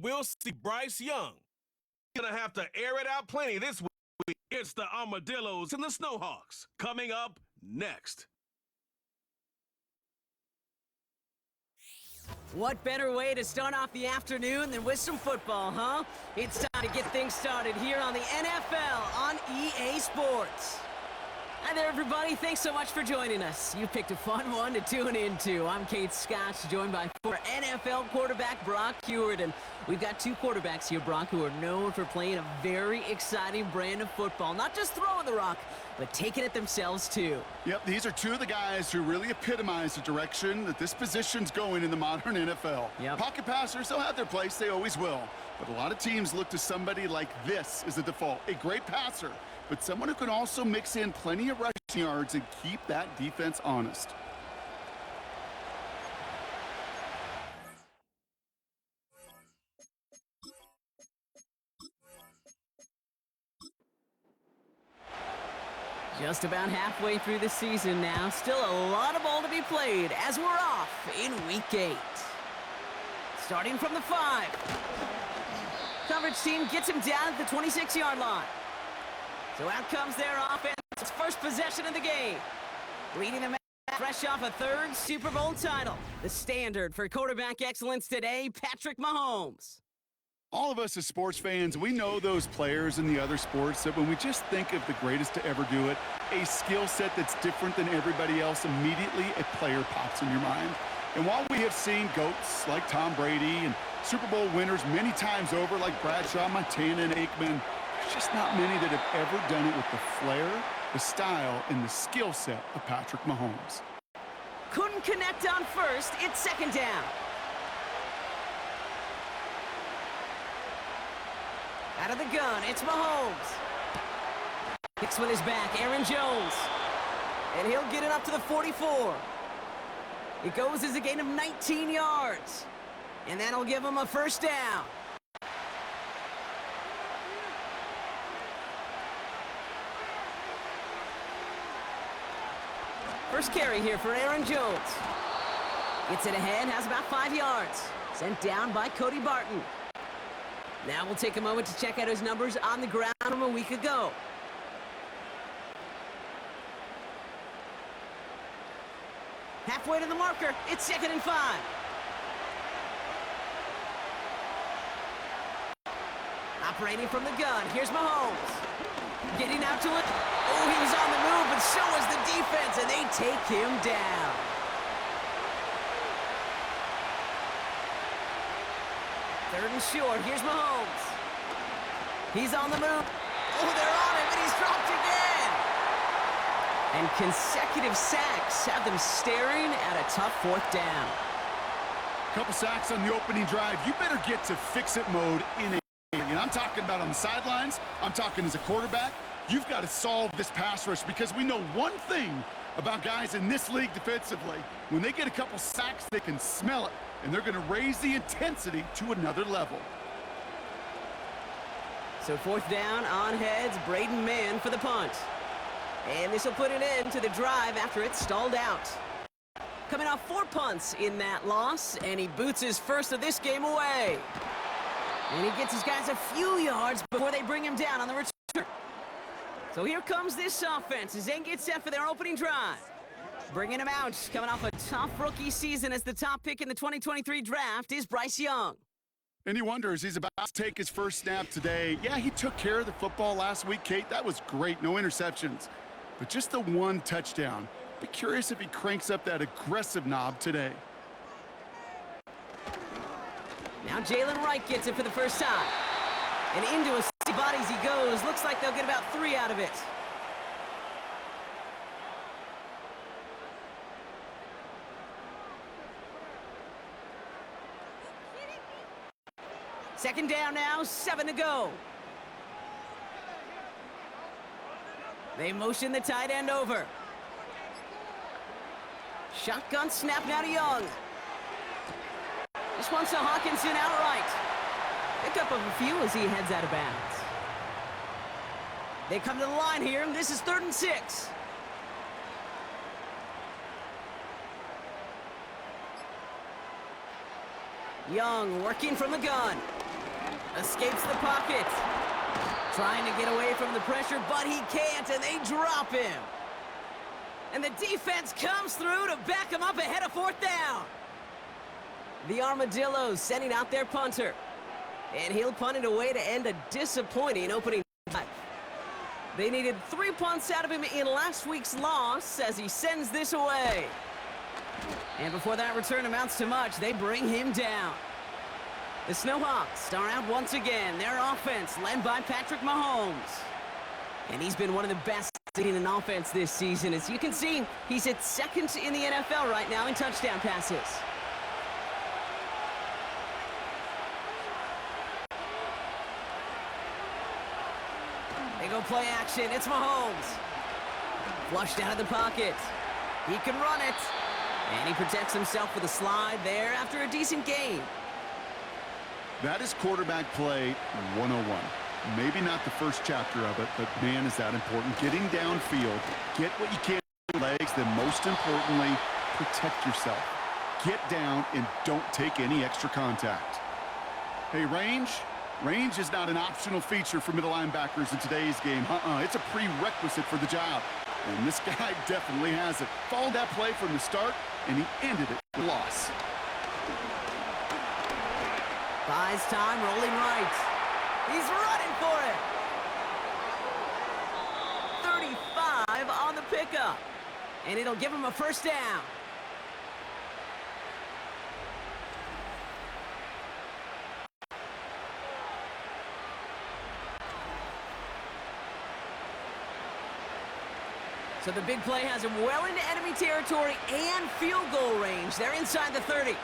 we'll see Bryce Young. He's going to have to air it out plenty this week. It's the Armadillos and the Snowhawks coming up next. What better way to start off the afternoon than with some football, huh? It's time to get things started here on the NFL on EA Sports. Hi there, everybody. Thanks so much for joining us. You picked a fun one to tune into. I'm Kate Scott, joined by former NFL quarterback Brock Huard. And we've got two quarterbacks here, Brock, who are known for playing a very exciting brand of football. Not just throwing the rock, but taking it themselves, too. Yep, these are two of the guys who really epitomize the direction that this position's going in the modern NFL. Yep. Pocket passers, they'll have their place. They always will. But a lot of teams look to somebody like this as a default. A great passer, but someone who can also mix in plenty of rushing yards and keep that defense honest. Just about halfway through the season now. Still a lot of ball to be played as we're off in Week 8. Starting from the 5. Coverage team gets him down at the 26-yard line. So out comes their offense. It's first possession of the game. Leading the match fresh off a third Super Bowl title. The standard for quarterback excellence today, Patrick Mahomes. All of us as sports fans, we know those players in the other sports that when we just think of the greatest to ever do it, a skill set that's different than everybody else, immediately a player pops in your mind. And while we have seen GOATs like Tom Brady and Super Bowl winners many times over like Bradshaw, Montana, and Aikman, there's just not many that have ever done it with the flair, the style, and the skill set of Patrick Mahomes. Couldn't connect on first. It's second down. Out of the gun, it's Mahomes. Kicks with his back, Aaron Jones. And he'll get it up to the 44. It goes as a gain of 19 yards. And that'll give him a first down. First carry here for Aaron Jones. Gets it ahead, has about 5 yards. Sent down by Cody Barton. Now we'll take a moment to check out his numbers on the ground from a week ago. Halfway to the marker, it's 2nd and 5. Operating from the gun, here's Mahomes. Getting out to it. Oh, he was on the move, but so was the defense, and they take him down. Third and short, here's Mahomes. He's on the move. Oh, they're on him, and he's dropped again. And consecutive sacks have them staring at a tough 4th down. Couple sacks on the opening drive. You better get to fix-it mode in a and I'm talking about on the sidelines. I'm talking as a quarterback. You've got to solve this pass rush because we know one thing about guys in this league defensively. When they get a couple sacks, they can smell it, and they're going to raise the intensity to another level. So 4th down on heads, Braden Mann for the punt. And this will put an end to the drive after it's stalled out. Coming off 4 punts in that loss, and he boots his first of this game away. And he gets his guys a few yards before they bring him down on the return. So here comes this offense as they get set for their opening drive. Bringing him out, coming off a tough rookie season as the top pick in the 2023 draft is Bryce Young. And he wonders, he's about to take his first snap today. Yeah, he took care of the football last week, Kate. That was great, no interceptions. But just the one touchdown. Be curious if he cranks up that aggressive knob today. Now Jalen Wright gets it for the first time. And into a bodies he goes. Looks like they'll get about 3 out of it. Second down now, 7 to go. They motion the tight end over. Shotgun snap now to Young. This one's to Hawkinson outright. Pick up of a few as he heads out of bounds. They come to the line here, and this is 3rd and 6. Young working from the gun. Escapes the pocket. Trying to get away from the pressure, but he can't, and they drop him. And the defense comes through to back him up ahead of 4th down. The Armadillos sending out their punter. And he'll punt it away to end a disappointing opening drive. They needed 3 punts out of him in last week's loss as he sends this away. And before that return amounts to much, they bring him down. The Snowhawks are out once again. Their offense led by Patrick Mahomes. And he's been one of the best in an offense this season. As you can see, he's at 2nd in the NFL right now in touchdown passes. They go play action. It's Mahomes. Flushed out of the pocket. He can run it. And he protects himself with a slide there after a decent gain. That is quarterback play 101. Maybe not the first chapter of it, but man, is that important. Getting downfield, get what you can with your legs, then most importantly, protect yourself. Get down and don't take any extra contact. Hey, range is not an optional feature for middle linebackers in today's game. It's a prerequisite for the job. And this guy definitely has it. Followed that play from the start, and he ended it with a loss. Buys time, rolling right. He's running for it. 35 on the pickup. And it'll give him a 1st down. So the big play has him well into enemy territory and field goal range. They're inside the 30.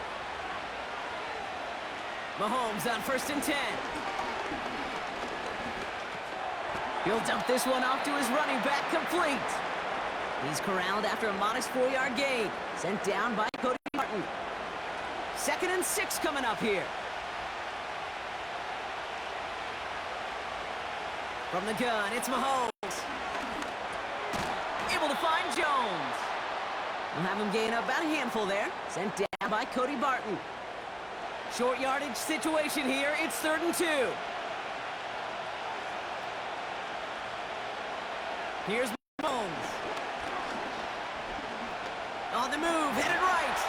Mahomes on 1st and 10. He'll dump this one off to his running back, complete. He's corralled after a modest 4-yard gain. Sent down by Cody Martin. 2nd and 6 coming up here. From the gun, it's Mahomes. Able to find Jones. We'll have him gain up about a handful there. Sent down by Cody Barton. Short yardage situation here. It's 3rd and 2. Here's Mahomes. On the move, headed right.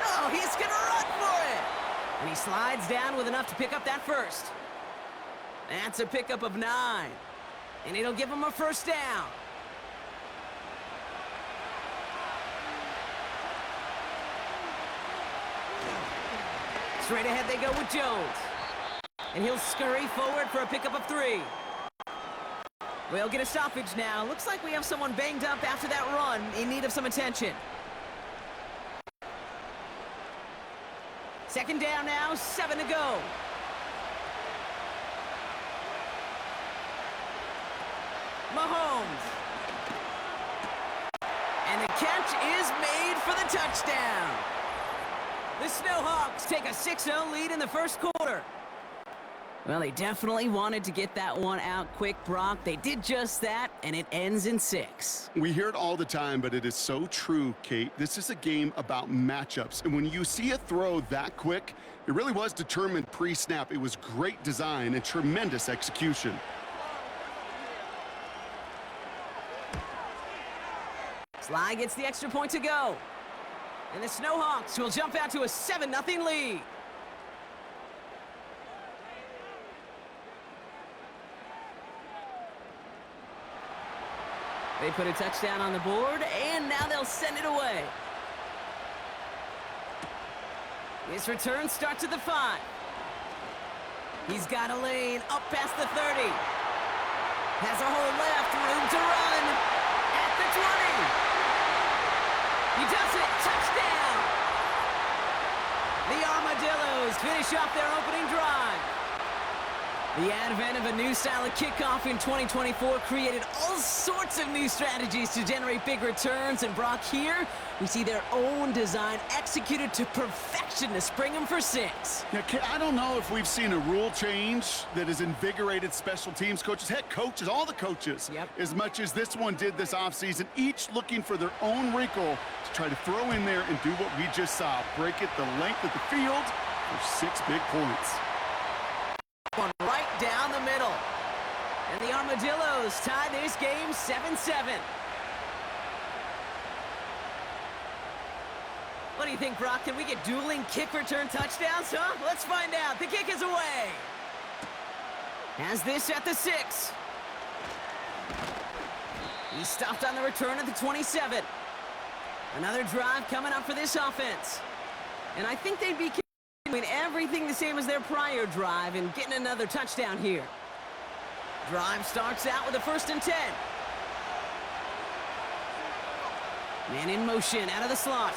Oh, he's going to run for it. And he slides down with enough to pick up that 1st. That's a pickup of 9. And it'll give him a 1st down. Straight ahead they go with Jones. And he'll scurry forward for a pickup of 3. We'll get a stoppage now. Looks like we have someone banged up after that run, in need of some attention. 2nd down now, 7 to go. Mahomes. And the catch is made for the touchdown. The Snowhawks take a 6-0 lead in the 1st quarter. Well, they definitely wanted to get that one out quick, Brock. They did just that, and it ends in 6. We hear it all the time, but it is so true, Kate. This is a game about matchups. And when you see a throw that quick, it really was determined pre-snap. It was great design and tremendous execution. Sly gets the extra point to go. And the Snowhawks will jump out to a 7-0 lead. They put a touchdown on the board, and now they'll send it away. This return starts at the 5. He's got a lane up past the 30. Has a hole left, room to run. At the 20. He does it, touchdown! The Armadillos finish off their opening drive. The advent of a new style of kickoff in 2024 created all sorts of new strategies to generate big returns. And Brock, here we see their own design executed to perfection to spring them for 6. Yeah, I don't know if we've seen a rule change that has invigorated special teams coaches, head coaches, all the coaches, as much as this one did this offseason, each looking for their own wrinkle to try to throw in there and do what we just saw, break it the length of the field for 6 big points. one right down the middle. And the Armadillos tie this game 7-7. What do you think, Brock? Can we get dueling kick return touchdowns, huh? Let's find out. The kick is away. Has this at the 6. He stopped on the return at the 27. Another drive coming up for this offense. And I think they'd be doing everything the same as their prior drive and getting another touchdown here. Drive starts out with a 1st and 10. Man in motion out of the slot.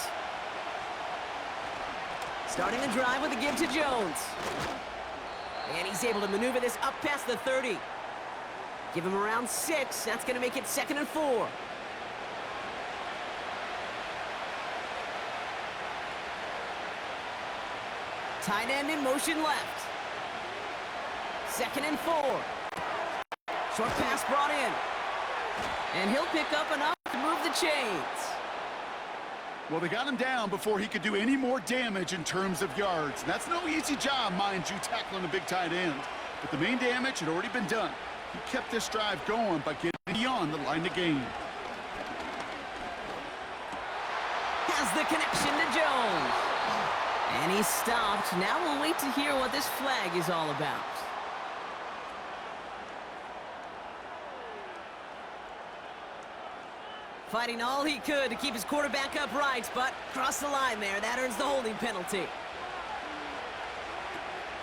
Starting the drive with a give to Jones. And he's able to maneuver this up past the 30. Give him around 6. That's going to make it 2nd and 4. Tight end in motion left. 2nd and 4. Short pass brought in. And he'll pick up enough to move the chains. Well, they got him down before he could do any more damage in terms of yards. And that's no easy job, mind you, tackling a big tight end. But the main damage had already been done. He kept this drive going by getting beyond the line of game. Has the connection to Jones. And he's stopped. Now we'll wait to hear what this flag is all about. Fighting all he could to keep his quarterback upright, but crossed the line there. That earns the holding penalty.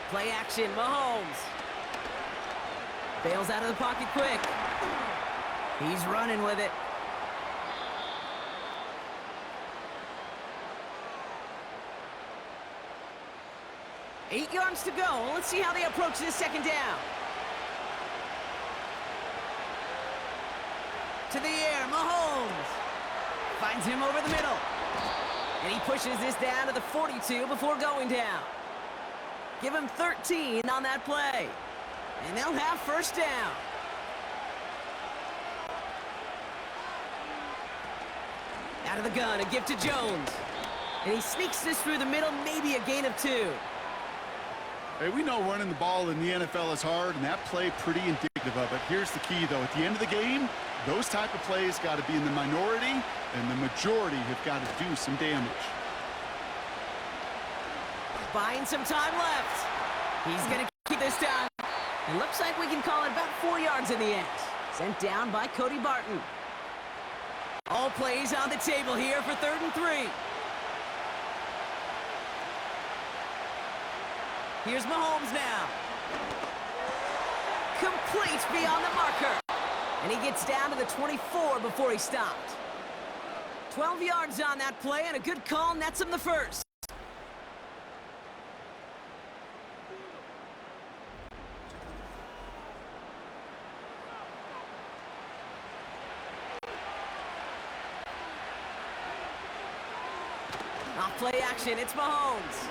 Play action, Mahomes. Bails out of the pocket quick. He's running with it. Eight yards to go. Let's see how they approach this 2nd down. To the air, Mahomes. Finds him over the middle. And he pushes this down to the 42 before going down. Give him 13 on that play. And they'll have 1st down. Out of the gun, a give to Jones. And he sneaks this through the middle, maybe a gain of 2. Hey, we know running the ball in the NFL is hard, and that play pretty indicative of it. Here's the key, though. At the end of the game, those type of plays got to be in the minority, and the majority have got to do some damage. Buying some time left. He's going to keep this down. It looks like we can call it about 4 yards in the end. Sent down by Cody Barton. All plays on the table here for 3rd and 3. Here's Mahomes now. Complete beyond the marker. And he gets down to the 24 before he stopped. 12 yards on that play, and a good call nets him the 1st. Off play action, it's Mahomes.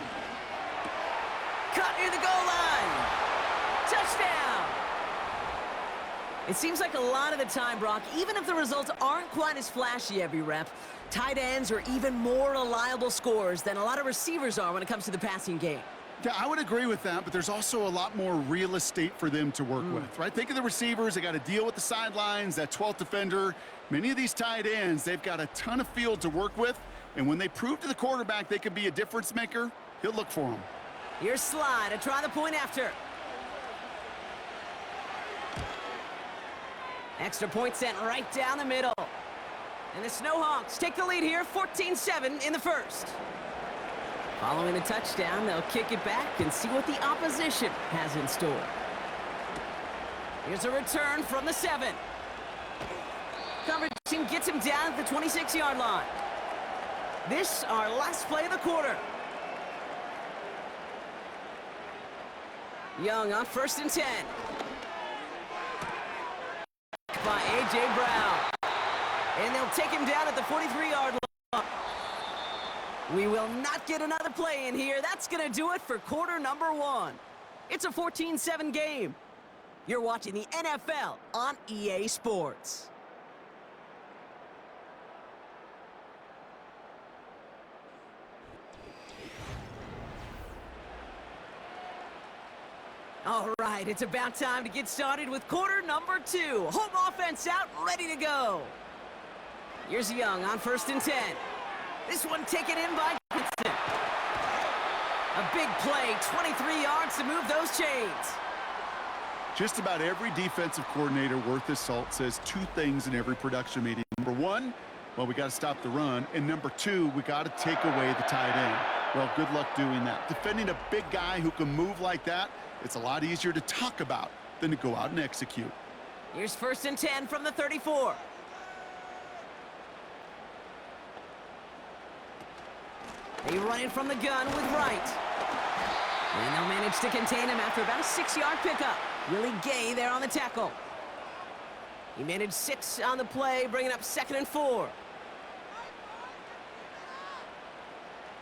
Cut near the goal line. Touchdown. It seems like a lot of the time, Brock, even if the results aren't quite as flashy every rep, tight ends are even more reliable scorers than a lot of receivers are when it comes to the passing game. Yeah, I would agree with that, but there's also a lot more real estate for them to work with, right? Think of the receivers. They got to deal with the sidelines, that 12th defender. Many of these tight ends, they've got a ton of field to work with, and when they prove to the quarterback they can be a difference maker, he'll look for them. Here's Slide to try the point after. Extra point sent right down the middle. And the Snowhawks take the lead here, 14-7 in the 1st. Following the touchdown, they'll kick it back and see what the opposition has in store. Here's a return from the 7. Coverage team gets him down at the 26-yard line. This, our last play of the quarter. Young on 1st and 10. By A.J. Brown. And they'll take him down at the 43-yard line. We will not get another play in here. That's going to do it for quarter number 1. It's a 14-7 game. You're watching the NFL on EA Sports. All right, it's about time to get started with quarter number 2. Home offense out, ready to go. Here's Young on 1st and 10. This one taken in by Winston. A big play, 23 yards to move those chains. Just about every defensive coordinator worth his salt says 2 things in every production meeting. Number 1, well, we got to stop the run. And number 2, we got to take away the tight end. Well, good luck doing that. Defending a big guy who can move like that, it's a lot easier to talk about than to go out and execute. Here's 1st and 10 from the 34. They run it from the gun with Wright. And they'll manage to contain him after about a 6-yard pickup. Willie Gay there on the tackle. He managed 6 on the play, bringing up 2nd and 4.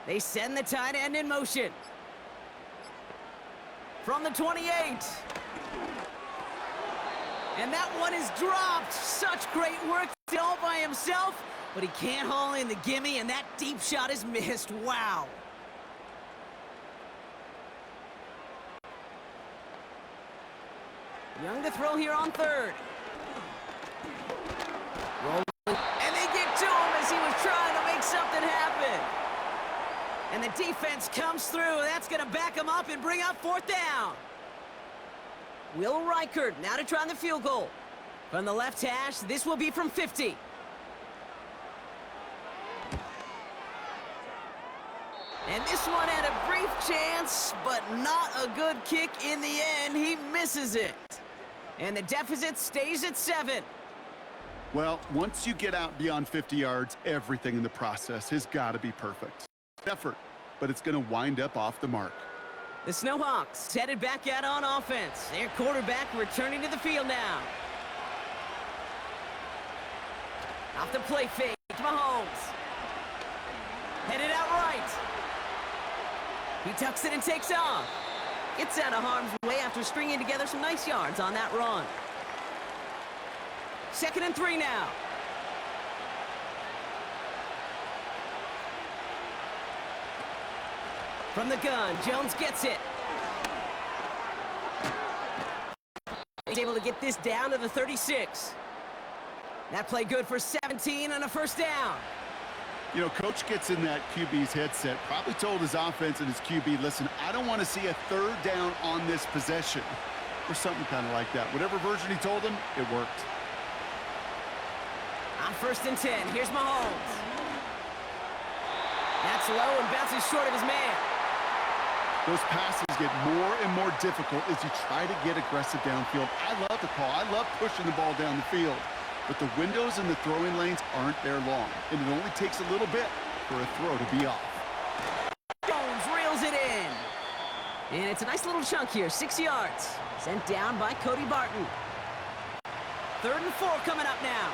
They send the tight end in motion. From the 28. And that one is dropped. Such great work all by himself, but he can't haul in the gimme, and that deep shot is missed. Wow. Young to throw here on 3rd. Rolling. And they get to him as he was trying to make something happen. And the defense comes through. That's going to back him up and bring up 4th down. Will Reichert now to try the field goal. From the left hash, this will be from 50. And this one had a brief chance, but not a good kick in the end. He misses it. And the deficit stays at 7. Well, once you get out beyond 50 yards, everything in the process has got to be perfect. Effort, but it's going to wind up off the mark. The Snowhawks headed back out on offense. Their quarterback returning to the field now. Off the play fake, Mahomes. Headed out right. He tucks it and takes off. Gets out of harm's way after stringing together some nice yards on that run. 2nd and 3 now. From the gun, Jones gets it. He's able to get this down to the 36. That play good for 17 and a 1st down. You know, coach gets in that QB's headset, probably told his offense and his QB, listen, I don't want to see a 3rd down on this possession, or something kind of like that. Whatever version he told him, it worked. On 1st and 10, here's Mahomes. That's low and bounces short of his man. Those passes get more and more difficult as you try to get aggressive downfield. I love the call. I love pushing the ball down the field. But the windows in the throwing lanes aren't there long, and it only takes a little bit for a throw to be off. Jones reels it in. And it's a nice little chunk here, 6 yards. Sent down by Cody Barton. 3rd and 4 coming up now.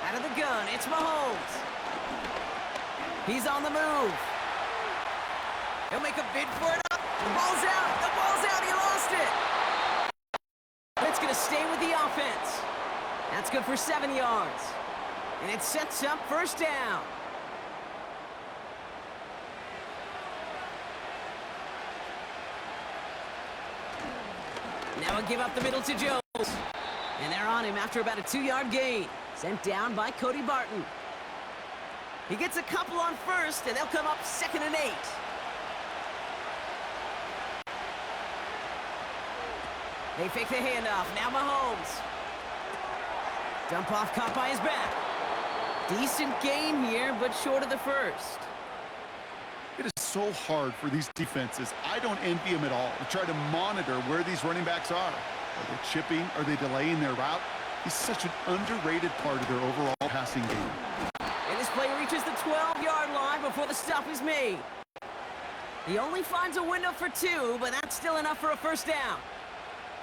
Out of the gun, it's Mahomes. He's on the move. He'll make a bid for it up. The ball's out. The ball's out. He lost it. It's going to stay with the offense. That's good for 7 yards. And it sets up 1st down. Now a give up the middle to Jones. And they're on him after about a 2-yard gain. Sent down by Cody Barton. He gets a couple on 1st, and they'll come up 2nd and 8. They fake the handoff. Now Mahomes. Dump off caught by his back. Decent gain here, but short of the 1st. It is so hard for these defenses. I don't envy them at all to try to monitor where these running backs are. Are they chipping? Are they delaying their route? He's such an underrated part of their overall passing game. And this play reaches the 12-yard line before the stop is made. He only finds a window for 2, but that's still enough for a 1st down.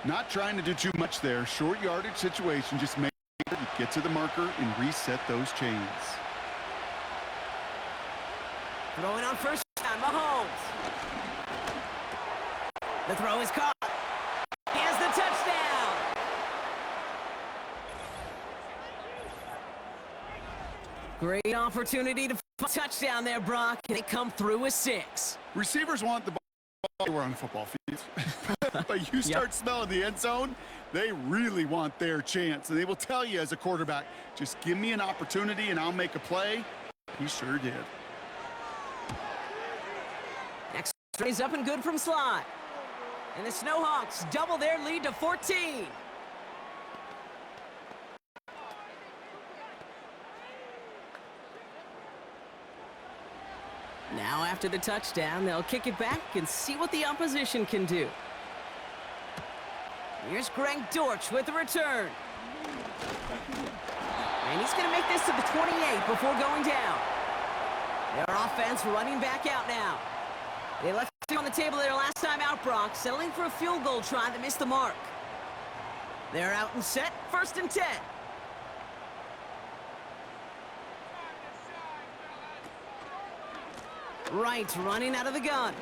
Not trying to do too much there. Short yardage situation. Just make sure you get to the marker and reset those chains. Throwing on 1st down, Mahomes. The throw is caught. He has the touchdown. Great opportunity to touchdown there, Brock. And they come through with 6. Receivers want the ball anywhere on the football field. But you start smelling the end zone, they really want their chance. And they will tell you as a quarterback, just give me an opportunity and I'll make a play. He sure did. Next is up and good from slot. And the Snowhawks double their lead to 14. Now after the touchdown, they'll kick it back and see what the opposition can do. Here's Greg Dortch with the return. And he's going to make this to the 28 before going down. Their offense running back out now. They left it on the table their last time out, Brock, settling for a field goal try that missed the mark. They're out and set, 1st and 10. Wright running out of the gun.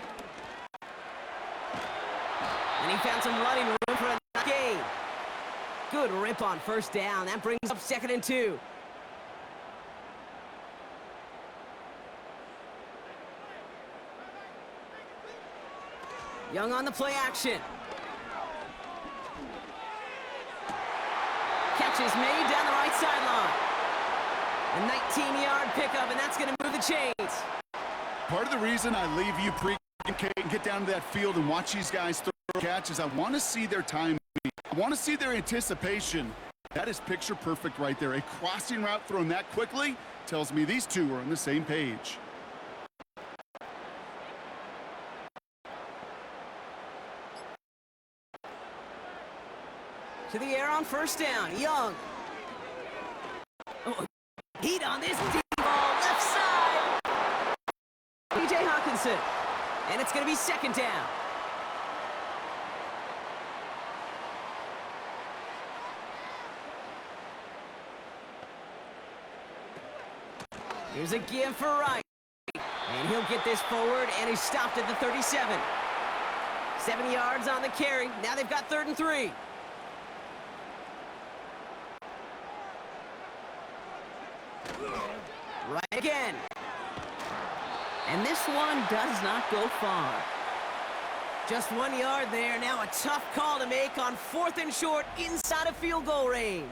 And he found some running room for a gain. Good rip on 1st down. That brings up 2nd and 2. Young on the play action. Catch is made down the right sideline. A 19-yard pickup, and that's going to move the chains. Part of the reason I leave you and get down to that field and watch these guys throw catches, I want to see their timing. I want to see their anticipation. That is picture perfect right there. A crossing route thrown that quickly tells me these two are on the same page. To the air on 1st down, Young. Oh, heat on this deep ball, left side. P.J. Hawkinson, and it's going to be 2nd down. Here's a give for Wright. And he'll get this forward, and he's stopped at the 37. 7 yards on the carry. Now they've got 3rd and 3. Right again. And this one does not go far. Just 1 yard there. Now a tough call to make on 4th and short inside of field goal range.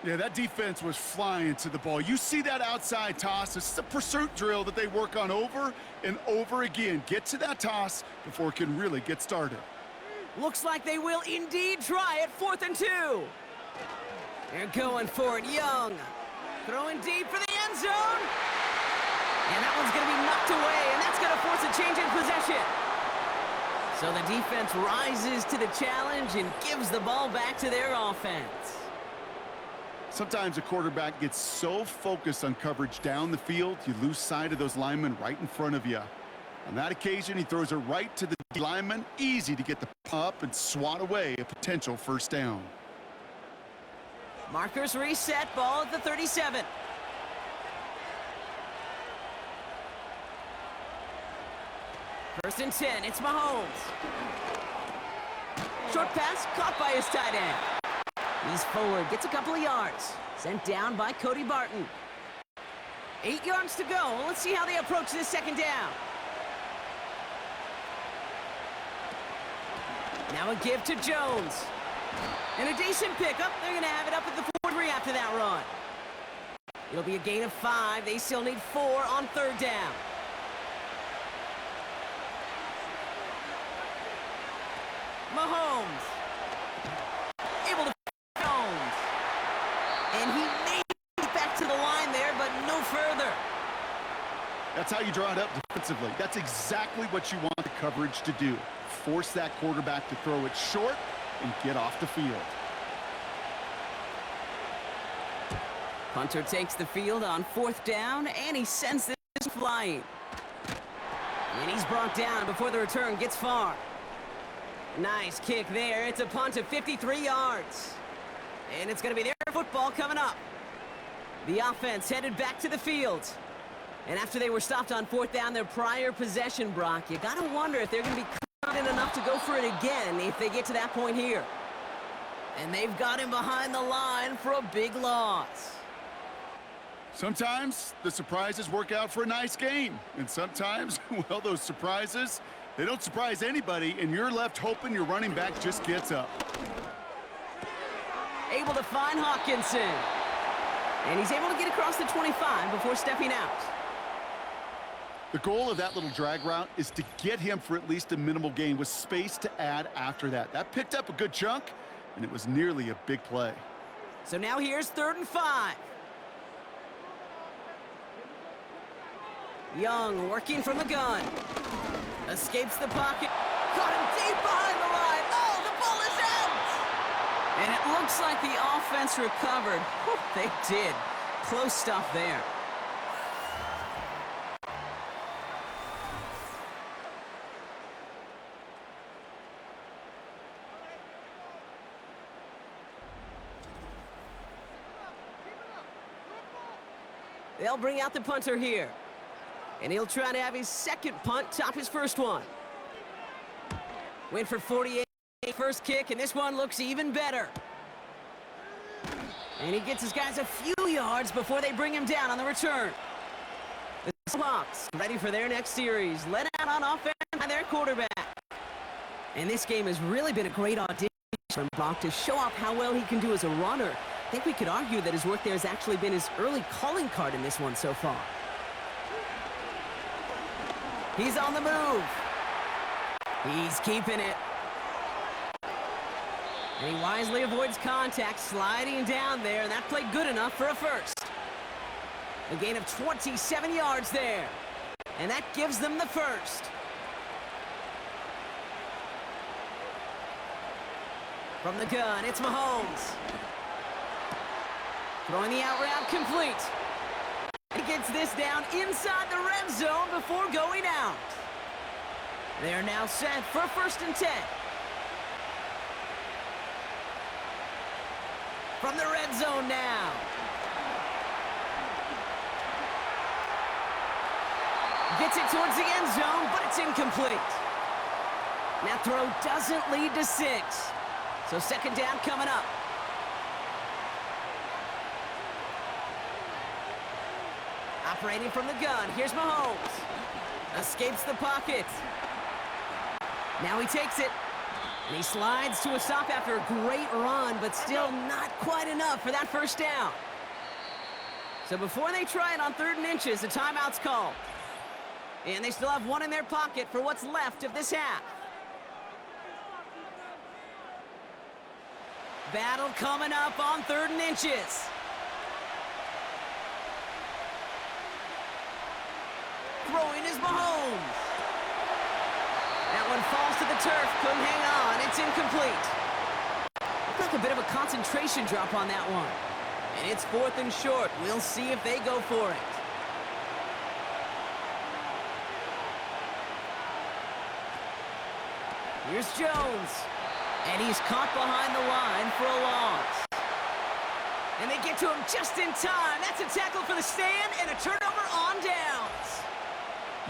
Yeah, that defense was flying to the ball. You see that outside toss. This is a pursuit drill that they work on over and over again. Get to that toss before it can really get started. Looks like they will indeed try it. 4th and 2. They're going for it. Young throwing deep for the end zone. And that one's going to be knocked away, and that's going to force a change in possession. So the defense rises to the challenge and gives the ball back to their offense. Sometimes a quarterback gets so focused on coverage down the field, you lose sight of those linemen right in front of you. On that occasion, he throws it right to the lineman. Easy to get the up and swat away a potential 1st down. Markers reset, ball at the 37. First and 10, it's Mahomes. Short pass caught by his tight end. He's forward, gets a couple of yards. Sent down by Cody Barton. 8 yards to go. Let's see how they approach this 2nd down. Now a give to Jones. And a decent pickup. They're going to have it up at the 43 after that run. It'll be a gain of 5. They still need 4 on 3rd down. Mahomes. Able to Jones. And he made it back to the line there, but no further. That's how you draw it up defensively. That's exactly what you want the coverage to do. Force that quarterback to throw it short and get off the field. Punter takes the field on 4th down, and he sends this flying. And he's brought down before the return gets far. Nice kick there. It's a punt of 53 yards. And it's going to be their football coming up. The offense headed back to the field. And after they were stopped on 4th down, their prior possession, Brock, you got to wonder if they're going to be confident enough to go for it again if they get to that point here. And they've got him behind the line for a big loss. Sometimes the surprises work out for a nice game. And sometimes, well, those surprises, they don't surprise anybody, and you're left hoping your running back just gets up. Able to find Hawkinson. And he's able to get across the 25 before stepping out. The goal of that little drag route is to get him for at least a minimal gain with space to add after that. That picked up a good chunk, and it was nearly a big play. So now here's 3rd and 5. Young working from the gun. Escapes the pocket. Caught him deep behind the line. Oh, the ball is out! And it looks like the offense recovered. Whew, they did. Close stuff there. They'll bring out the punter here. And he'll try to have his second punt top his first one. Went for 48 first kick, and this one looks even better. And he gets his guys a few yards before they bring him down on the return. The Snowhawks ready for their next series. Let out on offense by their quarterback. And this game has really been a great audition for Brock to show off how well he can do as a runner. I think we could argue that his work there has actually been his early calling card in this one so far. He's on the move. He's keeping it. And he wisely avoids contact, sliding down there, and that played good enough for a first. A gain of 27 yards there. And that gives them the first. From the gun, it's Mahomes. Throwing the out route complete. He gets this down inside the red zone before going out. They're now set for 1st and 10. From the red zone now. Gets it towards the end zone, but it's incomplete. That throw doesn't lead to 6. So 2nd down coming up. Operating from the gun, here's Mahomes. Escapes the pocket. Now he takes it. And he slides to a stop after a great run, but still not quite enough for that first down. So before they try it on 3rd and inches, a timeout's called. And they still have one in their pocket for what's left of this half. Battle coming up on 3rd and inches. Throwing is Mahomes. That one falls to the turf. Couldn't hang on. It's incomplete. Looked like a bit of a concentration drop on that one. And it's 4th and short. We'll see if they go for it. Here's Jones. And he's caught behind the line for a loss. And they get to him just in time. That's a tackle for the stand and a turnover on downs.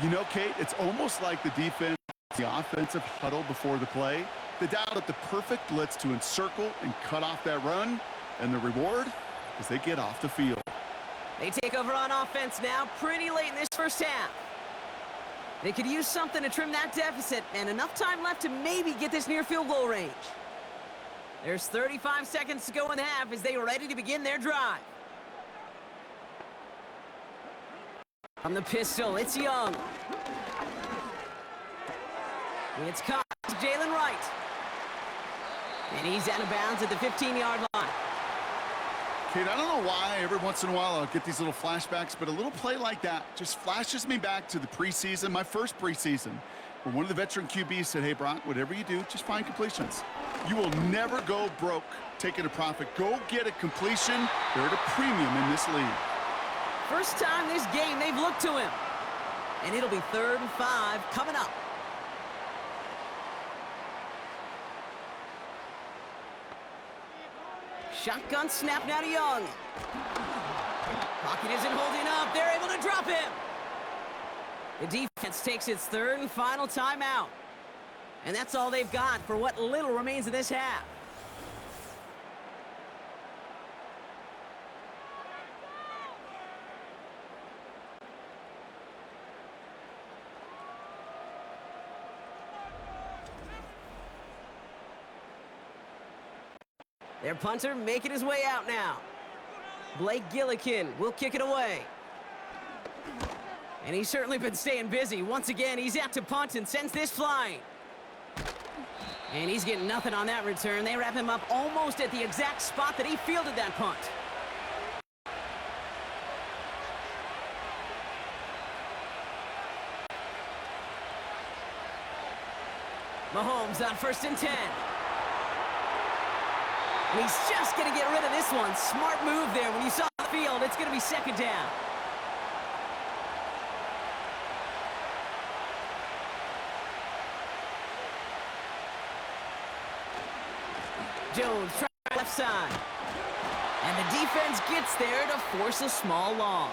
You know, Kate, it's almost like the defense, the offensive huddle before the play. They dialed up the perfect blitz to encircle and cut off that run. And the reward is they get off the field. They take over on offense now pretty late in this first half. They could use something to trim that deficit, and enough time left to maybe get this near field goal range. There's 35 seconds to go in the half as they are ready to begin their drive. On the pistol, it's Young. It's caught to Jalen Wright. And he's out of bounds at the 15-yard line. Kate, I don't know why every once in a while I'll get these little flashbacks, but a little play like that just flashes me back to the preseason, my first preseason, where one of the veteran QBs said, hey, Brock, whatever you do, just find completions. You will never go broke taking a profit. Go get a completion. They're at a premium in this league. First time this game they've looked to him. And it'll be 3rd and 5 coming up. Shotgun snap now to Young. Pocket isn't holding up. They're able to drop him. The defense takes its 3rd and final timeout. And that's all they've got for what little remains of this half. Their punter making his way out now. Blake Gillikin will kick it away. And he's certainly been staying busy. Once again, he's out to punt and sends this flying. And he's getting nothing on that return. They wrap him up almost at the exact spot that he fielded that punt. Mahomes on 1st and 10. And he's just going to get rid of this one. Smart move there. When you saw the field, it's going to be 2nd down. Jones trying left side. And the defense gets there to force a small loss.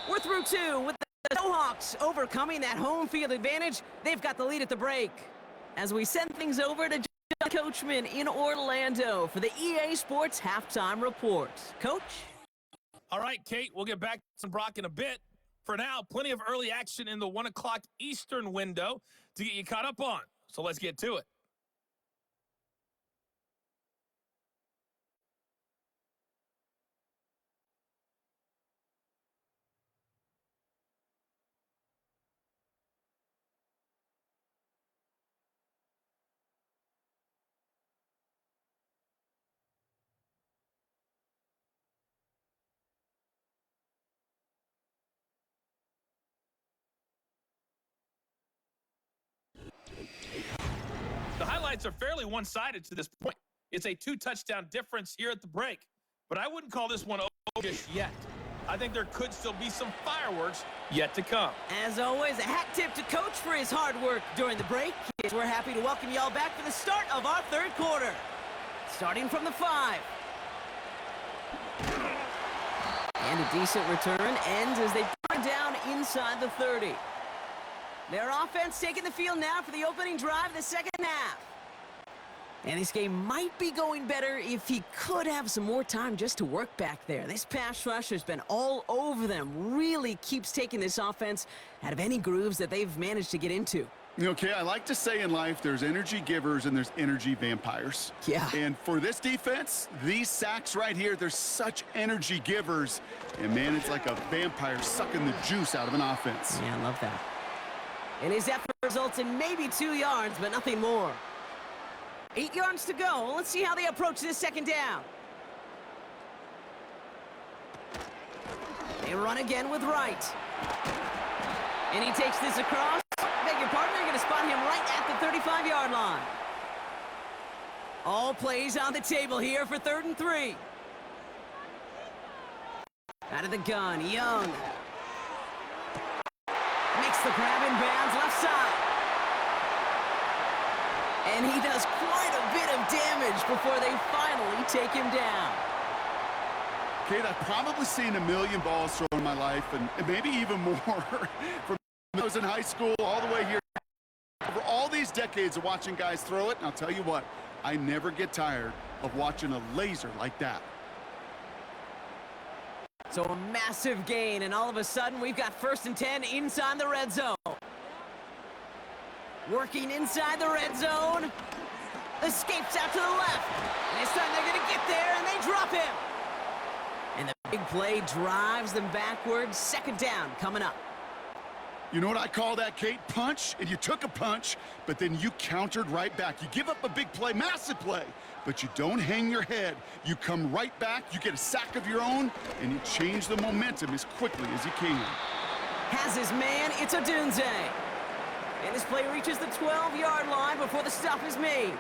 We're through 2 with the Snowhawks overcoming that home field advantage. They've got the lead at the break. As we send things over to John Coachman in Orlando for the EA Sports Halftime Report. Coach? All right, Kate, we'll get back to Brock in a bit. For now, plenty of early action in the 1 o'clock Eastern window to get you caught up on. So let's get to it. The highlights are fairly one-sided to this point. It's a 2-touchdown difference here at the break. But I wouldn't call this one over just yet. I think there could still be some fireworks yet to come. As always, a hat tip to Coach for his hard work during the break. We're happy to welcome you all back for the start of our 3rd quarter. Starting from the 5. And a decent return ends as they put down inside the 30. Their offense taking the field now for the opening drive of the 2nd half. And this game might be going better if he could have some more time just to work back there. This pass rush has been all over them. Really keeps taking this offense out of any grooves that they've managed to get into. Okay, I like to say in life there's energy givers and there's energy vampires. Yeah. And for this defense, these sacks right here, they're such energy givers. And, man, it's like a vampire sucking the juice out of an offense. Yeah, I love that. And his effort results in maybe 2 yards, but nothing more. 8 yards to go. Let's see how they approach this 2nd down. They run again with Wright. And he takes this across. Beg your pardon, they're going to spot him right at the 35-yard line. All plays on the table here for 3rd and 3. Out of the gun, Young. Makes the grab in bounds, left side. And he does quite a bit of damage before they finally take him down. Kate, I've probably seen a million balls thrown in my life, and maybe even more from when I was in high school all the way here. Over all these decades of watching guys throw it, and I'll tell you what, I never get tired of watching a laser like that. So a massive gain, and all of a sudden we've got 1st and 10 inside the red zone. Working inside the red zone. Escapes out to the left. And this time they're going to get there, and they drop him. And the big play drives them backwards. 2nd down coming up. You know what I call that, Kate? Punch, and you took a punch, but then you countered right back. You give up a big play, massive play, but you don't hang your head. You come right back, you get a sack of your own, and you change the momentum as quickly as you can. Has his man, it's Odunze. And this play reaches the 12-yard line before the stop is made.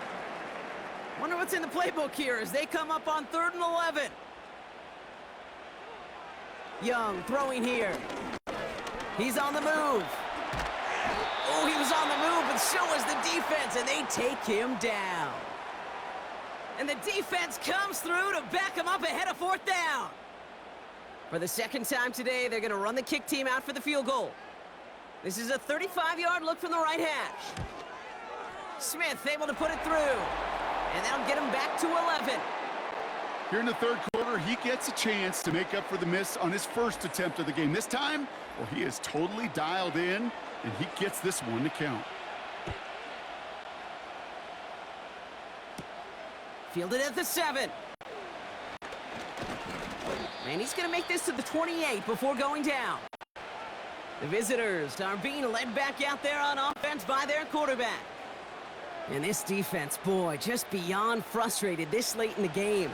Wonder what's in the playbook here as they come up on 3rd and 11. Young throwing here. He's on the move. Oh, he was on the move, but so was the defense, and they take him down. And the defense comes through to back him up ahead of 4th down. For the 2nd time today, they're going to run the kick team out for the field goal. This is a 35-yard look from the right hash. Smith able to put it through. And that'll get him back to 11. Here in the third quarter, he gets a chance to make up for the miss on his first attempt of the game. This time, well, he is totally dialed in, and he gets this one to count. Fielded at the 7. And he's going to make this to the 28 before going down. The visitors are being led back out there on offense by their quarterback. And this defense, boy, just beyond frustrated this late in the game.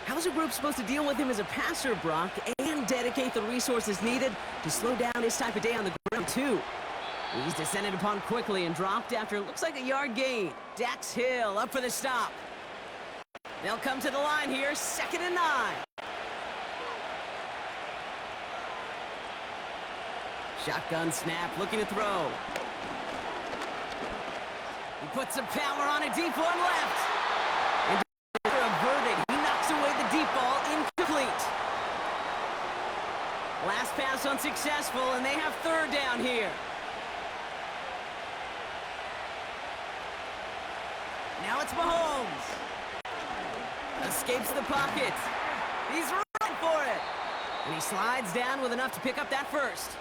How's a group supposed to deal with him as a passer, Brock, and dedicate the resources needed to slow down this type of day on the ground, too? He's descended upon quickly and dropped after it looks like a yard gain. Dax Hill up for the stop. They'll come to the line here, 2nd and 9. Shotgun snap, looking to throw. He puts some power on a deep one left. And for a verdict, he knocks away the deep ball, incomplete. Last pass unsuccessful, and they have 3rd down here. Now it's Mahomes. Escapes the pocket. He's running for it. And he slides down with enough to pick up that first.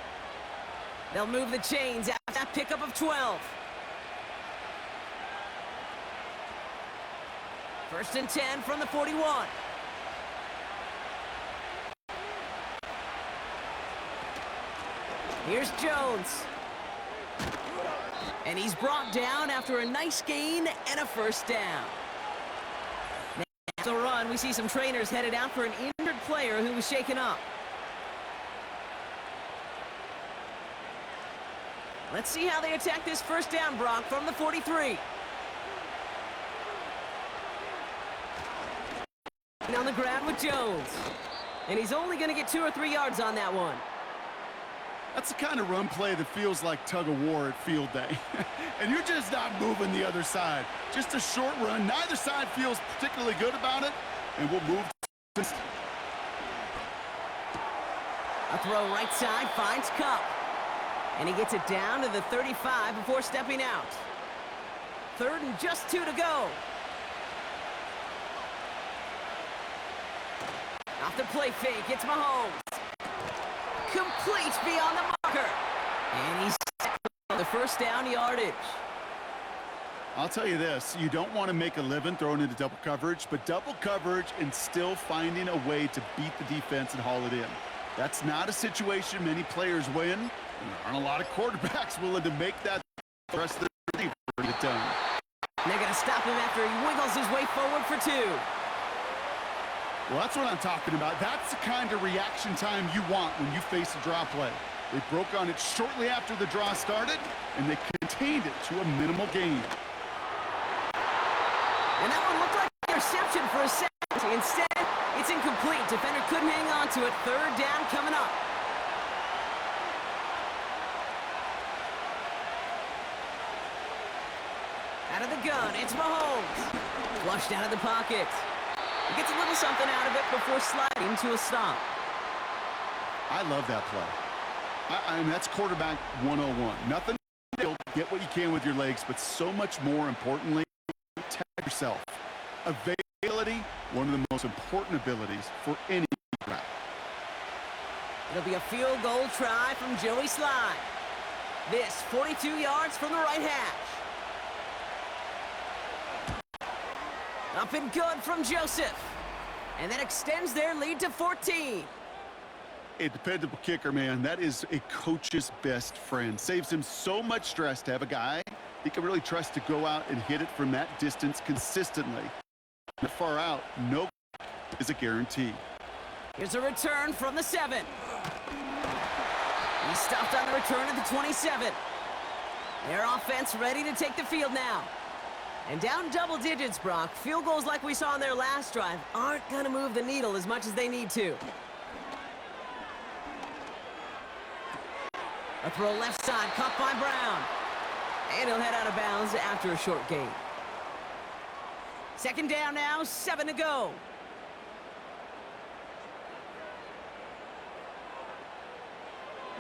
They'll move the chains after that pickup of 12. 1st and 10 from the 41. Here's Jones. And he's brought down after a nice gain and a 1st down. Next to run, we see some trainers headed out for an injured player who was shaken up. Let's see how they attack this 1st down, Brock, from the 43. On the ground with Jones. And he's only going to get 2 or 3 yards on that one. That's the kind of run play that feels like tug-of-war at field day. And you're just not moving the other side. Just a short run. Neither side feels particularly good about it. And we'll move. A throw right side, finds Cup. And he gets it down to the 35 before stepping out. 3rd and just 2 to go. Off the play fake, it's Mahomes. Complete beyond the marker. And he's set for the 1st down yardage. I'll tell you this, you don't want to make a living throwing into double coverage, but double coverage and still finding a way to beat the defense and haul it in. That's not a situation many players win. And there aren't a lot of quarterbacks willing to make that the rest of the team for the time. They're going to stop him after he wiggles his way forward for 2. Well, that's what I'm talking about. That's the kind of reaction time you want when you face a draw play. They broke on it shortly after the draw started, and they contained it to a minimal gain. And that one looked like an interception for a second. Instead, it's incomplete. Defender couldn't hang on to it. 3rd down coming up. Out of the gun, it's Mahomes. Flushed out of the pocket. He gets a little something out of it before sliding to a stop. I love that play. I mean, that's quarterback 101. Nothing to get what you can with your legs, but so much more importantly, protect yourself. Availability, one of the most important abilities for any quarterback. It'll be a field goal try from Joey Slye. This 42 yards from the right hash. Up and good from Joseph. And that extends their lead to 14. A dependable kicker, man. That is a coach's best friend. Saves him so much stress to have a guy he can really trust to go out and hit it from that distance consistently. That far out, no is a guarantee. Here's a return from the 7. He stopped on the return at the 27. Their offense ready to take the field now. And down double digits, Brock. Field goals like we saw on their last drive aren't going to move the needle as much as they need to. A throw left side, caught by Brown. And he'll head out of bounds after a short gain. 2nd down now, 7 to go.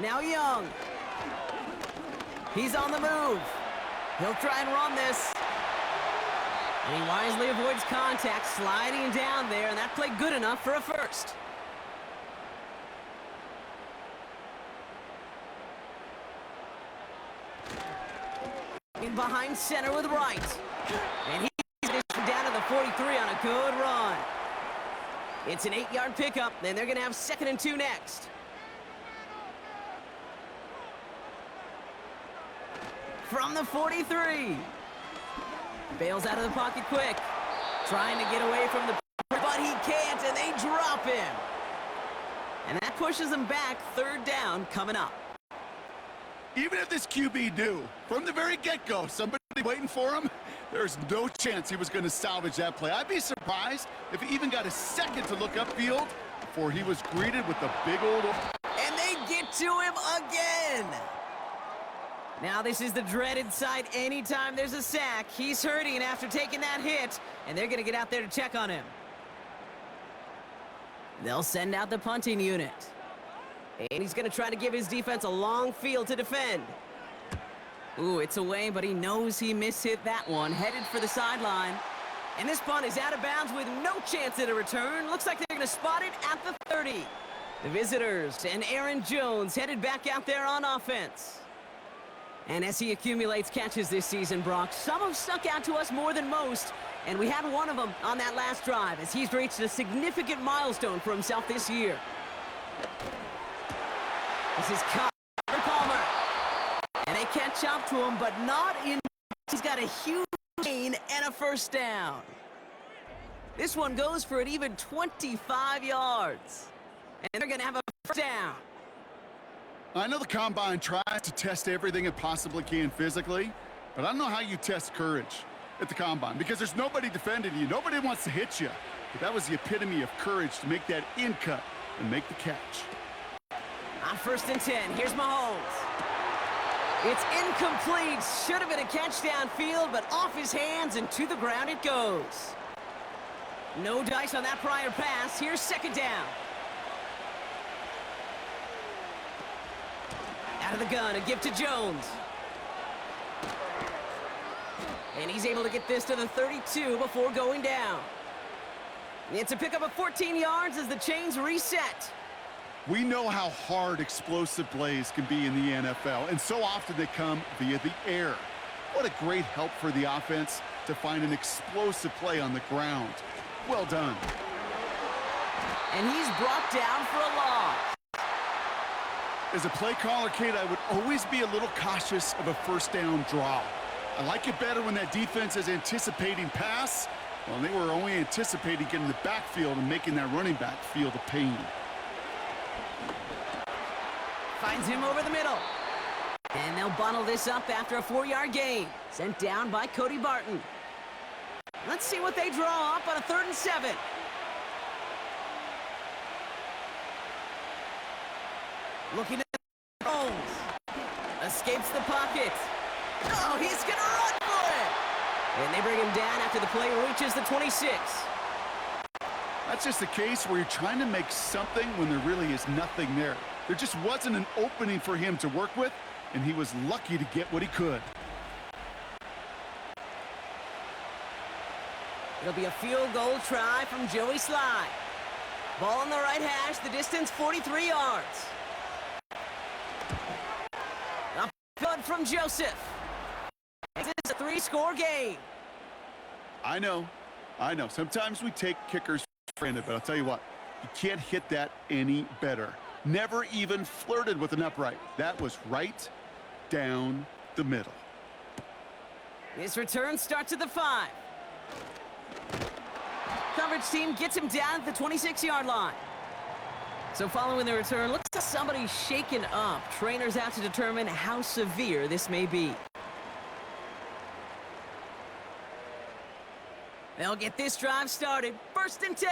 Now Young. He's on the move. He'll try and run this. And he wisely avoids contact, sliding down there, and that played good enough for a first. In behind center with Wright. And he's down to the 43 on a good run. It's an 8-yard pickup, and they're going to have 2nd and 2 next. From the 43. Bails out of the pocket quick. Trying to get away from the... But he can't, and they drop him. And that pushes them back. 3rd down coming up. Even if this QB knew, from the very get-go, somebody waiting for him, there's no chance he was going to salvage that play. I'd be surprised if he even got a second to look upfield before he was greeted with a big old... And they get to him again! Now this is the dreaded sight anytime there's a sack. He's hurting after taking that hit, and they're going to get out there to check on him. They'll send out the punting unit. And he's going to try to give his defense a long field to defend. Ooh, it's away, but he knows he mishit that one. Headed for the sideline. And this punt is out of bounds with no chance at a return. Looks like they're going to spot it at the 30. The visitors and Aaron Jones headed back out there on offense. And as he accumulates catches this season, Brock, some have stuck out to us more than most. And we had one of them on that last drive as he's reached a significant milestone for himself this year. This is Palmer. And they catch up to him, but not in. He's got a huge gain and a 1st down. This one goes for an even 25 yards. And they're going to have a 1st down. I know the Combine tries to test everything it possibly can physically, but I don't know how you test courage at the Combine because there's nobody defending you. Nobody wants to hit you. But that was the epitome of courage to make that in cut and make the catch. On 1st and 10, here's Mahomes. It's incomplete. Should have been a catch downfield, but off his hands and to the ground it goes. No dice on that prior pass. Here's 2nd down. Out of the gun, a give to Jones. And he's able to get this to the 32 before going down. It's a pickup of 14 yards as the chains reset. We know how hard explosive plays can be in the NFL, and so often they come via the air. What a great help for the offense to find an explosive play on the ground. Well done. And he's brought down for a loss. As a play caller, Kate, I would always be a little cautious of a 1st down draw. I like it better when that defense is anticipating pass. Well, they were only anticipating getting the backfield and making that running back feel the pain. Finds him over the middle. And they'll bundle this up after a 4-yard gain. Sent down by Cody Barton. Let's see what they draw up on a 3rd and 7. Looking at Holmes. Escapes the pocket. Oh, he's going to run for it. And they bring him down after the play reaches the 26. That's just a case where you're trying to make something when there really is nothing there. There just wasn't an opening for him to work with, and he was lucky to get what he could. It'll be a field goal try from Joey Sly. Ball on the right hash, the distance 43 yards. Upfield from Joseph. This is a 3-score game. I know. Sometimes we take kickers for granted, but I'll tell you what, you can't hit that any better. Never even flirted with an upright. That was right down the middle. His return starts at the 5. Coverage team gets him down at the 26-yard line. So following the return, looks like somebody's shaken up. Trainers out to determine how severe this may be. They'll get this drive started. 1st and 10.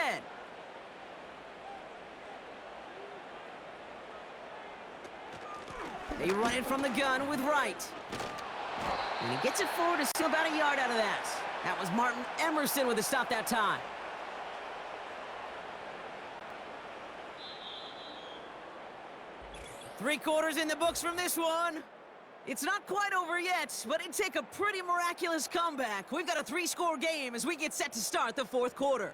They run it from the gun with Wright. And he gets it forward to steal about a yard out of that. That was Martin Emerson with a stop that time. Three quarters in the books from this one. It's not quite over yet, but it'd take a pretty miraculous comeback. We've got a 3-score game as we get set to start the fourth quarter.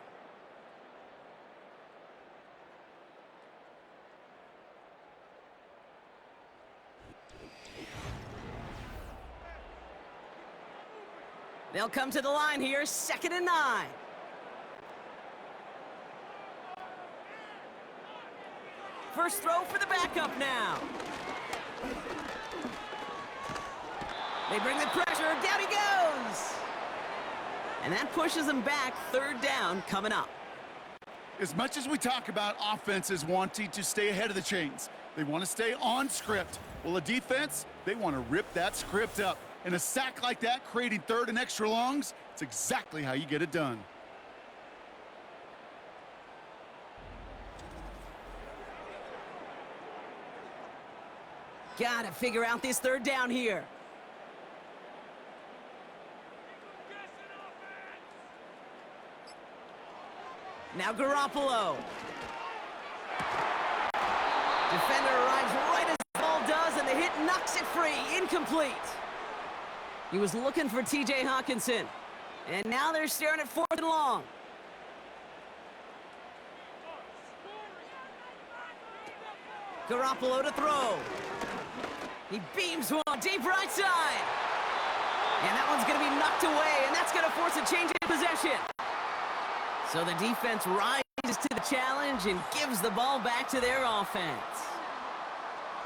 They'll come to the line here, 2nd and 9. First throw for the backup now. They bring the pressure, down he goes! And that pushes them back, 3rd down coming up. As much as we talk about offenses wanting to stay ahead of the chains, they want to stay on script. Well, a defense, they want to rip that script up. And a sack like that, creating 3rd and extra longs, it's exactly how you get it done. Gotta figure out this 3rd down here. Now Garoppolo. Defender arrives right as the ball does, and the hit knocks it free. Incomplete. He was looking for T.J. Hawkinson. And now they're staring at 4th and long. Garoppolo to throw. He beams one deep right side. And that one's going to be knocked away, and that's going to force a change in possession. So the defense rises to the challenge and gives the ball back to their offense.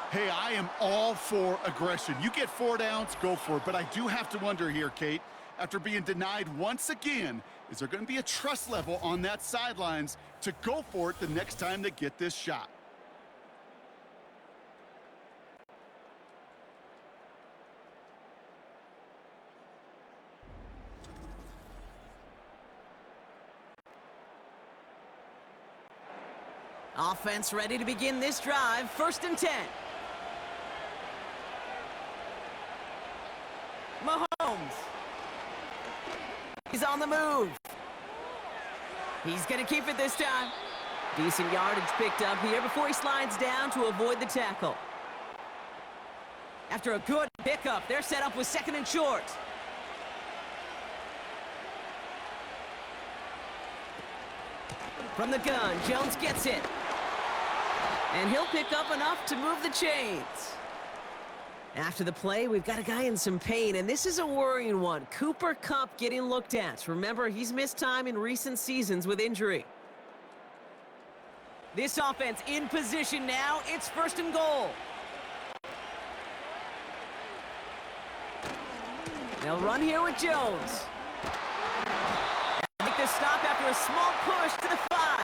Hey, I am all for aggression. You get 4 downs, go for it. But I do have to wonder here, Kate, after being denied once again, is there going to be a trust level on that sidelines to go for it the next time they get this shot? Offense ready to begin this drive, 1st and 10. Mahomes. He's on the move. He's going to keep it this time. Decent yardage picked up here before he slides down to avoid the tackle. After a good pickup, they're set up with 2nd and short. From the gun, Jones gets it. And he'll pick up enough to move the chains. After the play, we've got a guy in some pain, and this is a worrying one. Cooper Kupp getting looked at. Remember, he's missed time in recent seasons with injury. This offense in position now. It's 1st and goal. They'll run here with Jones. Make the stop after a small push to the 5.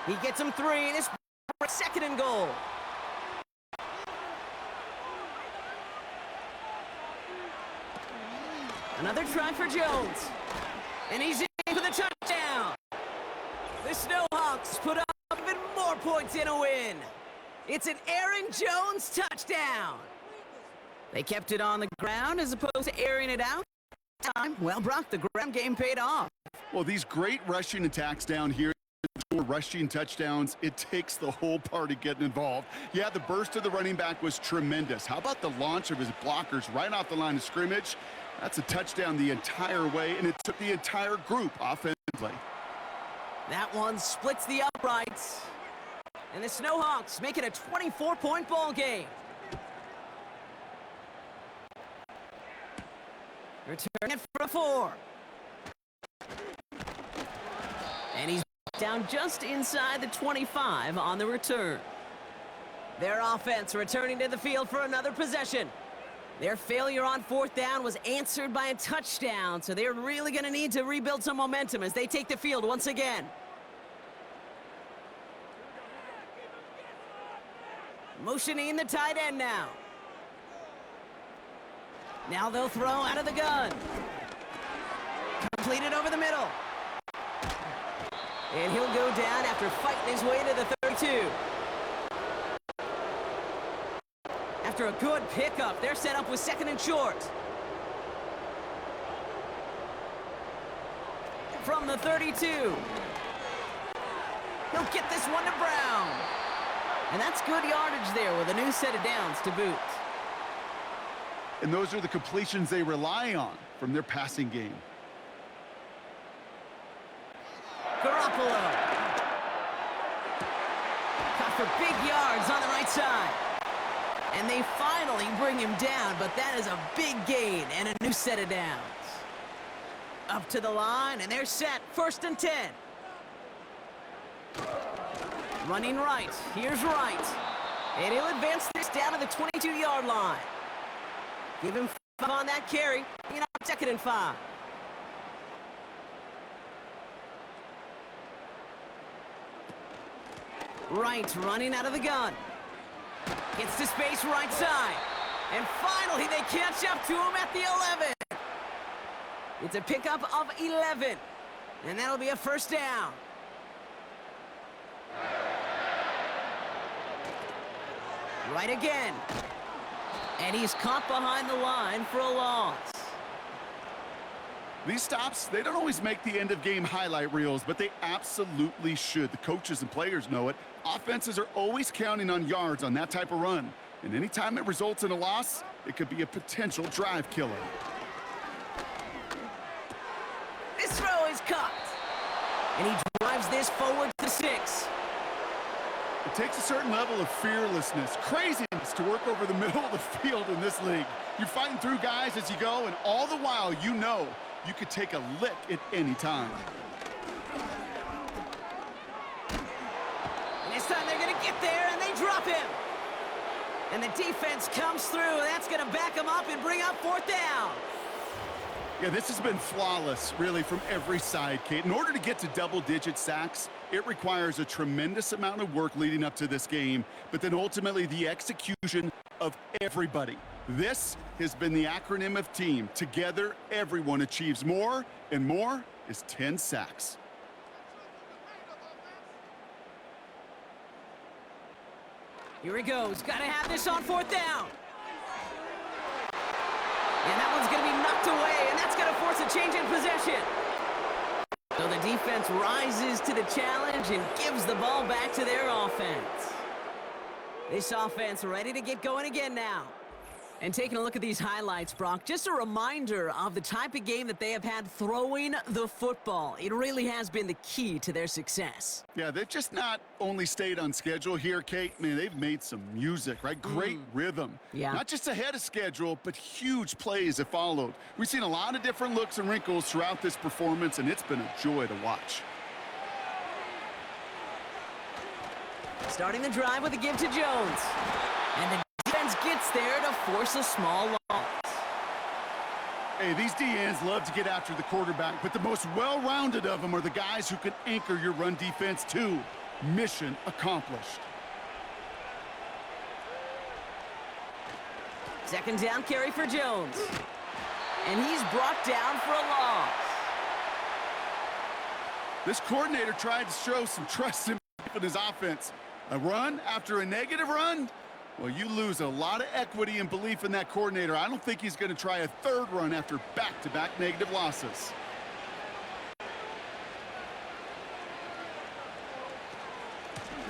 He gets him 3. This is 2nd and goal. Another try for Jones. And he's in for the touchdown. The Snowhawks put up even more points in a win. It's an Aaron Jones touchdown. They kept it on the ground as opposed to airing it out. Well, Brock, the ground game paid off. Well, these great rushing attacks down here, rushing touchdowns, it takes the whole party getting involved. Yeah, the burst of the running back was tremendous. How about the launch of his blockers right off the line of scrimmage? That's a touchdown the entire way, and it took the entire group offensively. That one splits the uprights. And the Snowhawks make it a 24-point ball game. Return it for a 4. And he's down just inside the 25 on the return. Their offense returning to the field for another possession. Their failure on 4th down was answered by a touchdown, so they're really going to need to rebuild some momentum as they take the field once again. Motioning the tight end now. Now they'll throw out of the gun. Completed over the middle. And he'll go down after fighting his way to the 32. After a good pickup, they're set up with 2nd and short. From the 32. He'll get this one to Brown. And that's good yardage there with a new set of downs to boot. and those are the completions they rely on from their passing game. Garoppolo. Caught for big yards on the right side. And they finally bring him down, but that is a big gain and a new set of downs. Up to the line, and they're set. 1st and 10. Running right. Here's Wright. And he'll advance this down to the 22-yard line. Give him 5 on that carry. 2nd and 5. Wright running out of the gun. Gets to space right side. And finally they catch up to him at the 11. It's a pickup of 11. And that'll be a 1st down. Right again. And he's caught behind the line for a loss. These stops, they don't always make the end-of-game highlight reels, but they absolutely should. The coaches and players know it. Offenses are always counting on yards on that type of run. And anytime it results in a loss, it could be a potential drive killer. This throw is caught. And he drives this forward to 6. It takes a certain level of fearlessness, craziness to work over the middle of the field in this league. You're fighting through guys as you go, and all the while you know you could take a lick at any time. And this time they're going to get there, and they drop him. And the defense comes through, and that's going to back him up and bring up 4th down. Yeah, this has been flawless, really, from every side, Kate. In order to get to double-digit sacks, it requires a tremendous amount of work leading up to this game, but then ultimately the execution of everybody. This has been the acronym of TEAM. Together, everyone achieves more, and more is 10 sacks. Here he goes. Got to have this on 4th down. And that one's going to be knocked away, and that's going to force a change in possession. So the defense rises to the challenge and gives the ball back to their offense. This offense ready to get going again now. And taking a look at these highlights, Brock, just a reminder of the type of game that they have had throwing the football. It really has been the key to their success. Yeah, they've just not only stayed on schedule here, Kate. Man, they've made some music, right? Great rhythm. Yeah. Not just ahead of schedule, but huge plays have followed. We've seen a lot of different looks and wrinkles throughout this performance, and it's been a joy to watch. Starting the drive with a give to Jones. And the defense gets there to force a small loss. Hey, these DNs love to get after the quarterback, but the most well-rounded of them are the guys who can anchor your run defense too. Mission accomplished. 2nd down carry for Jones. And he's brought down for a loss. This coordinator tried to show some trust in his offense. A run after a negative run? Well, you lose a lot of equity and belief in that coordinator. I don't think he's going to try a 3rd run after back-to-back negative losses.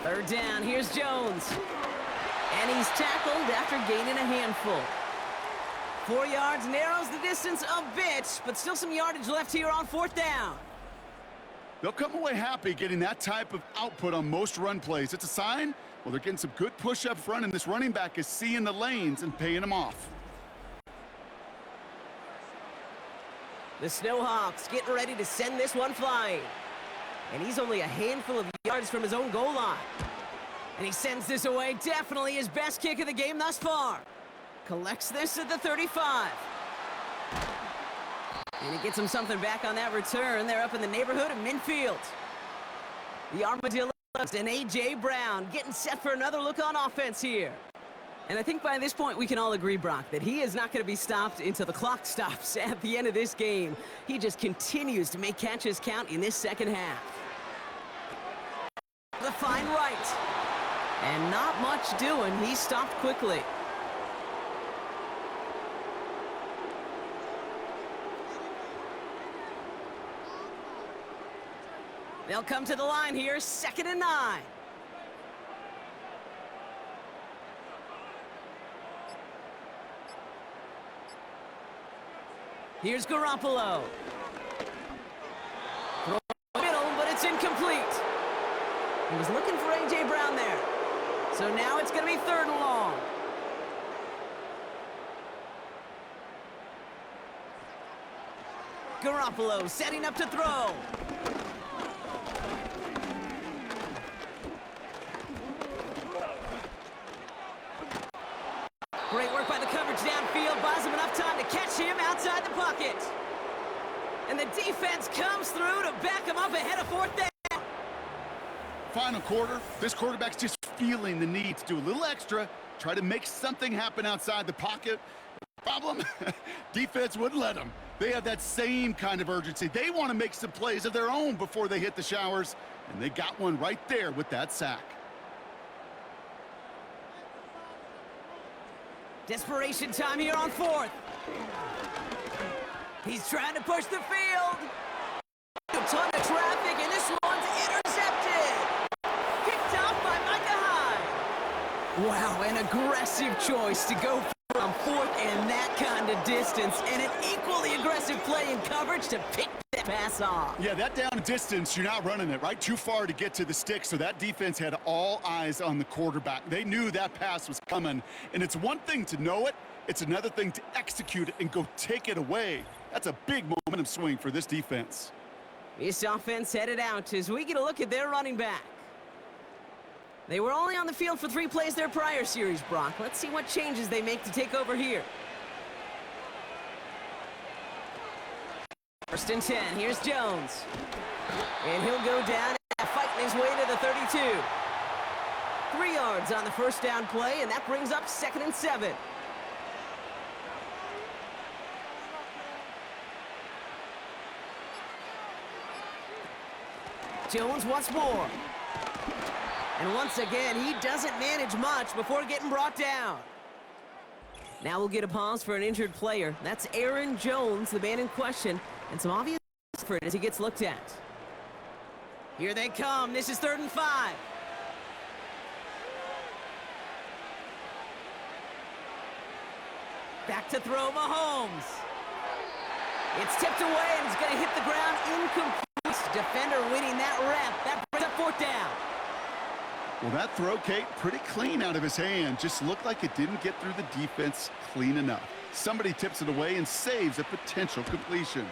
Third down, here's Jones. And he's tackled after gaining a handful. 4 yards, narrows the distance a bit, but still some yardage left here on 4th down. They'll come away happy getting that type of output on most run plays. It's a sign, well, they're getting some good push up front, and this running back is seeing the lanes and paying them off. The Snowhawks getting ready to send this one flying. And he's only a handful of yards from his own goal line. And he sends this away, definitely his best kick of the game thus far. Collects this at the 35. And he gets him something back on that return. They're up in the neighborhood of midfield. The Armadillos and A.J. Brown getting set for another look on offense here. And I think by this point we can all agree, Brock, that he is not going to be stopped until the clock stops at the end of this game. He just continues to make catches count in this second half. The fine right. And not much doing. He stopped quickly. They'll come to the line here, 2nd and 9. Here's Garoppolo. Throw middle, but it's incomplete. He was looking for A.J. Brown there. So now it's going to be 3rd and long. Garoppolo setting up to throw. Great work by the coverage downfield. Buys him enough time to catch him outside the pocket. And the defense comes through to back him up ahead of 4th down. Final quarter, this quarterback's just feeling the need to do a little extra, try to make something happen outside the pocket. Problem? Defense wouldn't let them. They have that same kind of urgency. They want to make some plays of their own before they hit the showers, and they got one right there with that sack. Desperation time here on 4th. He's trying to push the field. A ton of traffic, and this one's intercepted. Picked off by Micah Hyde. Wow, an aggressive choice to go from 4th and that kind of distance, and an equally aggressive play in coverage to pick that pass off. Yeah, that down distance, you're not running it, right? Too far to get to the stick, so that defense had all eyes on the quarterback. They knew that pass was coming, and it's one thing to know it, it's another thing to execute it and go take it away. That's a big momentum swing for this defense. This offense headed out as we get a look at their running back. They were only on the field for 3 plays their prior series, Brock. Let's see what changes they make to take over here. 1st and 10. Here's Jones. And he'll go down, fighting his way to the 32. 3 yards on the 1st down play, and that brings up 2nd and 7. Jones once more. And once again, he doesn't manage much before getting brought down. Now we'll get a pause for an injured player. That's Aaron Jones, the man in question, and some obvious effort as he gets looked at. Here they come. This is 3rd and 5. Back to throw, Mahomes. It's tipped away, and it's going to hit the ground incomplete. Defender winning that rep. That brings up 4th down. Well, that throw, Kate, pretty clean out of his hand. Just looked like it didn't get through the defense clean enough. Somebody tips it away and saves a potential completion.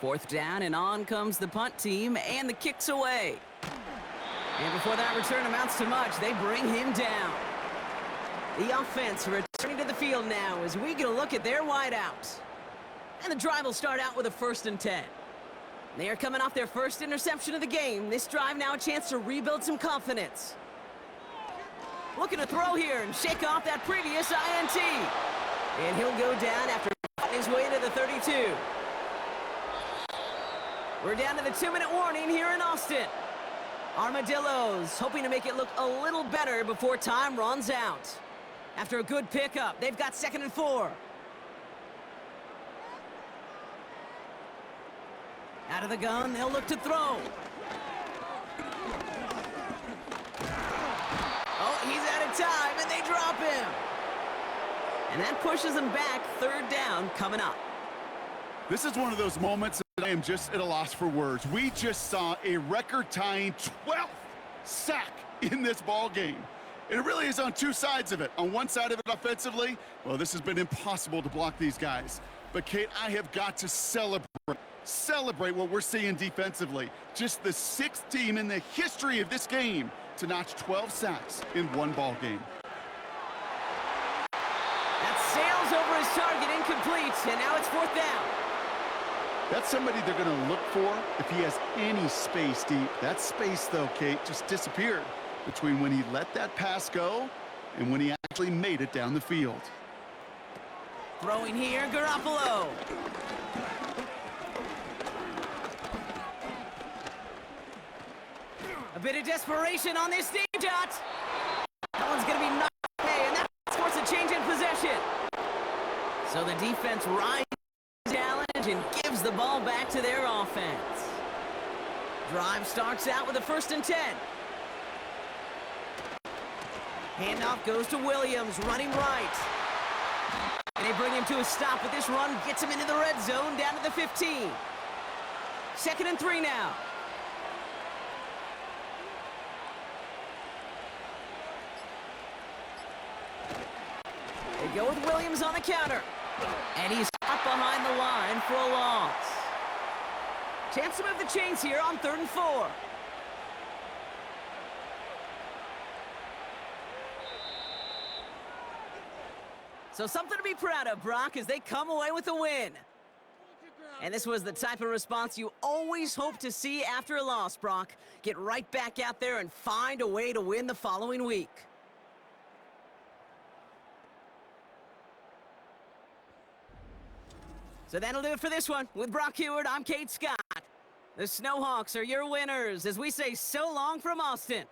4th down, and on comes the punt team, and the kick's away. And before that return amounts to much, they bring him down. The offense returning to the field now as we get a look at their wideouts. And the drive will start out with a 1st and 10. They are coming off their first interception of the game. This drive now a chance to rebuild some confidence. Looking to throw here and shake off that previous INT. And he'll go down after his way to the 32. We're down to the 2-minute warning here in Austin. Armadillos hoping to make it look a little better before time runs out. After a good pickup, they've got 2nd and 4. Out of the gun, they'll look to throw. Oh, he's out of time, and they drop him. And that pushes them back. 3rd down coming up. This is one of those moments that I am just at a loss for words. We just saw a record-tying 12th sack in this ball game. And it really is on 2 sides of it. On one side of it offensively, well, this has been impossible to block these guys. But, Kate, I have got to celebrate what we're seeing defensively. Just the 6th team in the history of this game to notch 12 sacks in one ball game. That sails over his target, incomplete, and now it's 4th down. That's somebody they're going to look for if he has any space deep. That space, though, Kate, just disappeared between when he let that pass go and when he actually made it down the field. Throwing here, Garoppolo. A bit of desperation on this deep shot. That one's going to be knocked away, and that forces a change in possession. So the defense rises to the challenge and gives the ball back to their offense. Drive starts out with a 1st and 10. Handoff goes to Williams, running right. And they bring him to a stop, but this run gets him into the red zone down to the 15. 2nd and 3 now. They go with Williams on the counter. And he's up behind the line for a loss. Chance to move the chains here on 3rd and 4. So something to be proud of, Brock, as they come away with a win. And this was the type of response you always hope to see after a loss, Brock. Get right back out there and find a way to win the following week. So that'll do it for this one. With Brock Heward, I'm Kate Scott. The Snowhawks are your winners as we say so long from Austin.